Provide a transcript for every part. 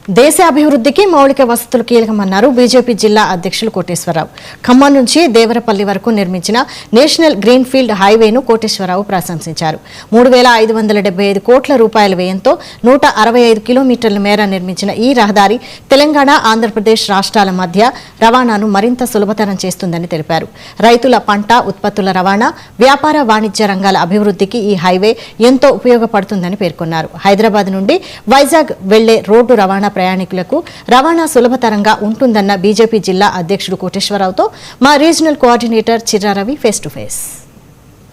దేశ అభివృద్ధికి మౌలిక వసతులు కీలకమన్నారు బీజేపీ జిల్లా అధ్యక్షులు కోటేశ్వరరావు. ఖమ్మం నుంచి దేవరపల్లి వరకు నిర్మించిన నేషనల్ గ్రీన్ ఫీల్డ్ హైవేను కోటేశ్వరరావు ప్రశంసించారు. 3,575 కోట్ల రూపాయల వ్యయంతో 165 కిలోమీటర్ల మేర నిర్మించిన ఈ రహదారి తెలంగాణ, ఆంధ్రప్రదేశ్ రాష్ట్రాల మధ్య రవాణాను మరింత సులభతరం చేస్తుందని తెలిపారు. రైతుల పంట ఉత్పత్తుల రవాణా, వ్యాపార వాణిజ్య రంగాల అభివృద్ధికి ఈ హైవే ఎంతో ఉపయోగపడుతుందని పేర్కొన్నారు. హైదరాబాద్ నుండి వైజాగ్ వెళ్లే రోడ్డు రవాణా ప్రయాణికులకు రవాణా సులభతరంగా ఉంటుందన్న బీజేపీ జిల్లా అధ్యక్షుడు కోటేశ్వరరావుతో మా regional coordinator Chirra Ravi face to face.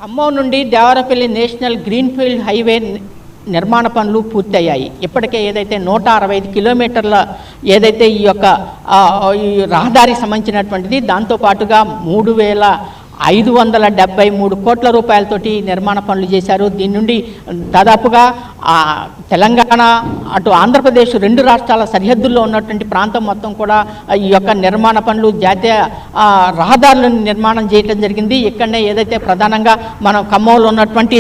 Khammam నుండి Devarapalli national greenfield highway నిర్మాణ పనులు పూర్తయ్యాయి. ఇప్పటికే ఏదైతే 165 కిలోమీటర్ల ఏదైతే ఈ యొక్క రహదారికి సంబంధించినటువంటిది, దాంతోపాటుగా 3,573 కోట్ల రూపాయలతోటి నిర్మాణ పనులు చేశారు. దీని నుండి దాదాపుగా తెలంగాణ అటు ఆంధ్రప్రదేశ్ రెండు రాష్ట్రాల సరిహద్దుల్లో ఉన్నటువంటి ప్రాంతం మొత్తం కూడా ఈ యొక్క నిర్మాణ పనులు, జాతీయ రహదారులను నిర్మాణం చేయడం జరిగింది. ఇక్కడనే ఏదైతే ప్రధానంగా మనం ఖమ్మంలో ఉన్నటువంటి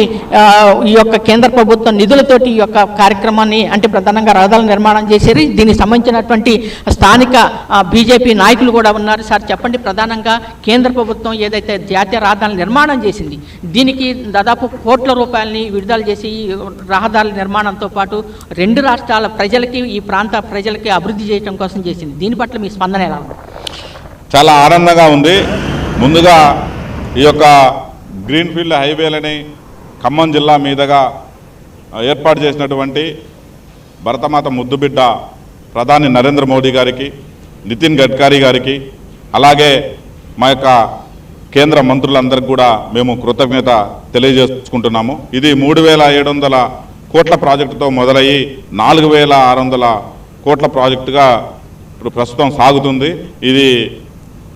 ఈ యొక్క కేంద్ర ప్రభుత్వం నిధులతోటి ఈ యొక్క కార్యక్రమాన్ని అంటే ప్రధానంగా రహదారుల నిర్మాణం చేశారు. దీనికి సంబంధించినటువంటి స్థానిక బీజేపీ నాయకులు కూడా ఉన్నారు. సార్ చెప్పండి, ప్రధానంగా కేంద్ర ప్రభుత్వం ఏదైతే జాతీయ రహదారుల నిర్మాణం చేసింది, దీనికి దాదాపు కోట్ల రూపాయలని విడుదల చేసి రహదారుల నిర్మాణంతో పాటు రెండు రాష్ట్రాల ప్రజలకి, ఈ ప్రాంత ప్రజలకి అభివృద్ధి చేయడం కోసం చేసింది. దీని పట్ల మీ స్పందన ఎలా ఉంది? చాలా ఆనందంగా ఉంది. ముందుగా ఈ యొక్క గ్రీన్ఫీల్డ్ హైవేలని ఖమ్మం జిల్లా మీదుగా ఏర్పాటు చేసినటువంటి భరతమాత ముద్దుబిడ్డ ప్రధాని నరేంద్ర మోడీ గారికి, నితిన్ గడ్కరీ గారికి, అలాగే మా యొక్క కేంద్ర మంత్రులందరికీ కూడా మేము కృతజ్ఞత తెలియజేసుకుంటున్నాము. ఇది 3,700 కోట్ల ప్రాజెక్టుతో మొదలయ్యి 4,600 కోట్ల ప్రాజెక్టుగా ఇప్పుడు ప్రస్తుతం సాగుతుంది. ఇది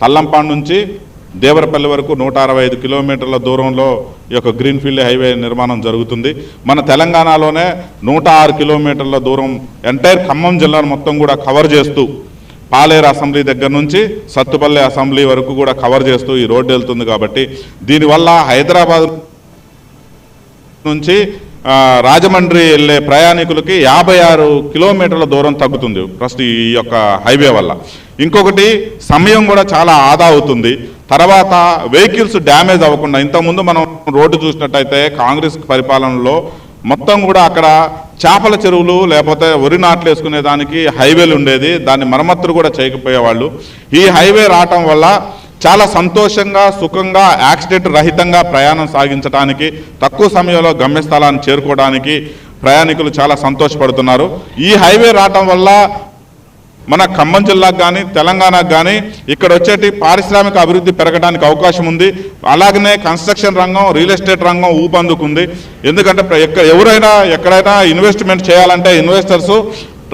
తల్లంపాడు నుంచి దేవరపల్లి వరకు 165 కిలోమీటర్ల దూరంలో ఈ యొక్క గ్రీన్ఫీల్డ్ హైవే నిర్మాణం జరుగుతుంది. మన తెలంగాణలోనే 106 కిలోమీటర్ల దూరం ఎంటైర్ ఖమ్మం జిల్లాను మొత్తం కూడా కవర్ చేస్తూ, పాలేరు అసెంబ్లీ దగ్గర నుంచి సత్తుపల్లి అసెంబ్లీ వరకు కూడా కవర్ చేస్తూ ఈ రోడ్డు వెళ్తుంది. కాబట్టి దీనివల్ల హైదరాబాద్ నుంచి రాజమండ్రి వెళ్ళే ప్రయాణికులకి 56 కిలోమీటర్ల దూరం తగ్గుతుంది ప్రస్తుతం ఈ యొక్క హైవే వల్ల. ఇంకొకటి, సమయం కూడా చాలా ఆదా అవుతుంది. తర్వాత వెహికల్స్ డ్యామేజ్ అవ్వకుండా, ఇంతకుముందు మనం రోడ్డు చూసినట్టయితే కాంగ్రెస్ పరిపాలనలో మొత్తం కూడా అక్కడ చేపల చెరువులు లేకపోతే వరి నాట్లు వేసుకునే దానికి హైవేలు ఉండేది. దాన్ని మరమ్మతులు కూడా చేయకపోయేవాళ్ళు. ఈ హైవే రావటం వల్ల చాలా సంతోషంగా, సుఖంగా, యాక్సిడెంట్ రహితంగా ప్రయాణం సాగించడానికి, తక్కువ సమయంలో గమ్యస్థలాన్ని చేరుకోవడానికి ప్రయాణికులు చాలా సంతోషపడుతున్నారు. ఈ హైవే రావటం వల్ల మన ఖమ్మం జిల్లాకు కానీ తెలంగాణకు కానీ ఇక్కడ వచ్చేటి పారిశ్రామిక అభివృద్ధి పెరగడానికి అవకాశం ఉంది. అలాగనే కన్స్ట్రక్షన్ రంగం, రియల్ ఎస్టేట్ రంగం ఊపందుకుంది. ఎందుకంటే ఎవరైనా ఎక్కడైనా ఇన్వెస్ట్మెంట్ చేయాలంటే ఇన్వెస్టర్స్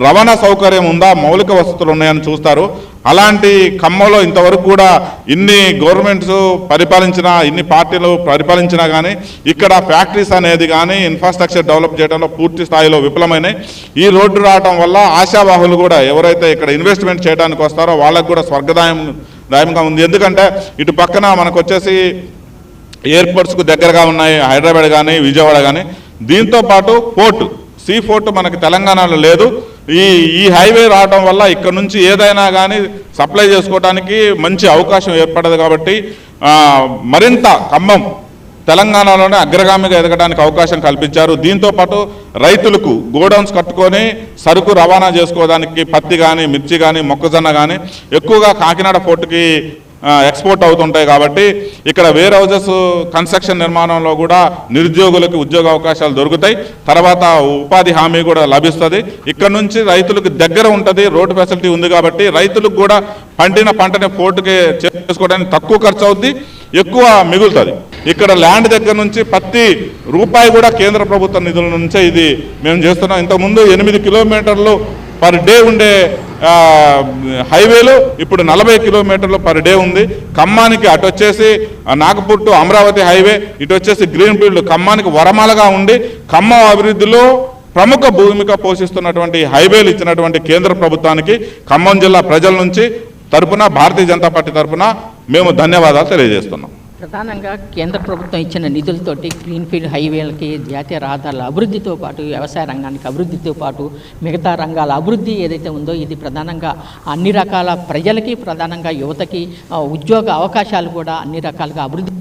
రవాణా సౌకర్యం ఉందా, మౌలిక వసతులు ఉన్నాయని చూస్తారు. అలాంటి ఖమ్మంలో ఇంతవరకు కూడా ఇన్ని గవర్నమెంట్స్ పరిపాలించినా, ఇన్ని పార్టీలు పరిపాలించినా కానీ ఇక్కడ ఫ్యాక్టరీస్ అనేది కానీ ఇన్ఫ్రాస్ట్రక్చర్ డెవలప్ చేయడంలో పూర్తి స్థాయిలో విఫలమైనాయి. ఈ రోడ్డు రావడం వల్ల ఆశావాహులు కూడా ఎవరైతే ఇక్కడ ఇన్వెస్ట్మెంట్ చేయడానికి వస్తారో వాళ్ళకు కూడా స్వర్గదాయంగా ఉంది. ఎందుకంటే ఇటు పక్కన మనకు వచ్చేసి ఎయిర్పోర్ట్స్కు దగ్గరగా ఉన్నాయి హైదరాబాద్ కానీ విజయవాడ కానీ. దీంతోపాటు పోర్టు, సీ పోర్టు మనకి తెలంగాణలో లేదు. ఈ హైవే రావడం వల్ల ఇక్కడ నుంచి ఏదైనా కానీ సప్లై చేసుకోవడానికి మంచి అవకాశం ఏర్పడదు. కాబట్టి మరింత ఖమ్మం తెలంగాణలోనే అగ్రగామిగా ఎదగడానికి అవకాశం కల్పించారు. దీంతోపాటు రైతులకు గోడౌన్స్ కట్టుకొని సరుకు రవాణా చేసుకోవడానికి పత్తి కానీ, మిర్చి కానీ, మొక్కజొన్న కానీ ఎక్కువగా కాకినాడ పోర్టుకి ఎక్స్పోర్ట్ అవుతుంటాయి. కాబట్టి ఇక్కడ వేర్ హౌజెస్ కన్స్ట్రక్షన్ నిర్మాణంలో కూడా నిరుద్యోగులకు ఉద్యోగ అవకాశాలు దొరుకుతాయి. తర్వాత ఉపాధి హామీ కూడా లభిస్తుంది. ఇక్కడ నుంచి రైతులకు దగ్గర ఉంటుంది, రోడ్డు ఫెసిలిటీ ఉంది. కాబట్టి రైతులకు కూడా పండిన పంటని పోర్టుకి చేసుకోవడానికి తక్కువ ఖర్చు అవుద్ది, ఎక్కువ మిగులుతుంది. ఇక్కడ ల్యాండ్ దగ్గర నుంచి ప్రతి రూపాయి కూడా కేంద్ర ప్రభుత్వ నిధుల నుంచే ఇది మేము చేస్తున్నాం. ఇంతకుముందు 8 కిలోమీటర్లు పర్ డే ఉండే హైవేలు ఇప్పుడు 40 కిలోమీటర్లు పర్ డే ఉంది. ఖమ్మానికి అటు వచ్చేసి నాగపూర్ టు అమరావతి హైవే, ఇటు వచ్చేసి గ్రీన్ఫీల్డ్ ఖమ్మానికి వరమాలగా ఉండి ఖమ్మం అభివృద్ధిలో ప్రముఖ భూమిక పోషిస్తున్నటువంటి హైవేలు ఇచ్చినటువంటి కేంద్ర ప్రభుత్వానికి ఖమ్మం జిల్లా ప్రజల నుంచి తరపున, భారతీయ జనతా పార్టీ తరపున మేము ధన్యవాదాలు తెలియజేస్తున్నాం. ప్రధానంగా కేంద్ర ప్రభుత్వం ఇచ్చిన నిధులతోటి గ్రీన్ఫీల్డ్ హైవేలకి, జాతీయ రహదారుల అభివృద్ధితో పాటు వ్యవసాయ రంగానికి అభివృద్ధితో పాటు మిగతా రంగాల అభివృద్ధి ఏదైతే ఉందో ఇది ప్రధానంగా అన్ని రకాల ప్రజలకి, ప్రధానంగా యువతకి ఉద్యోగ అవకాశాలు కూడా అన్ని రకాలుగా అభివృద్ధి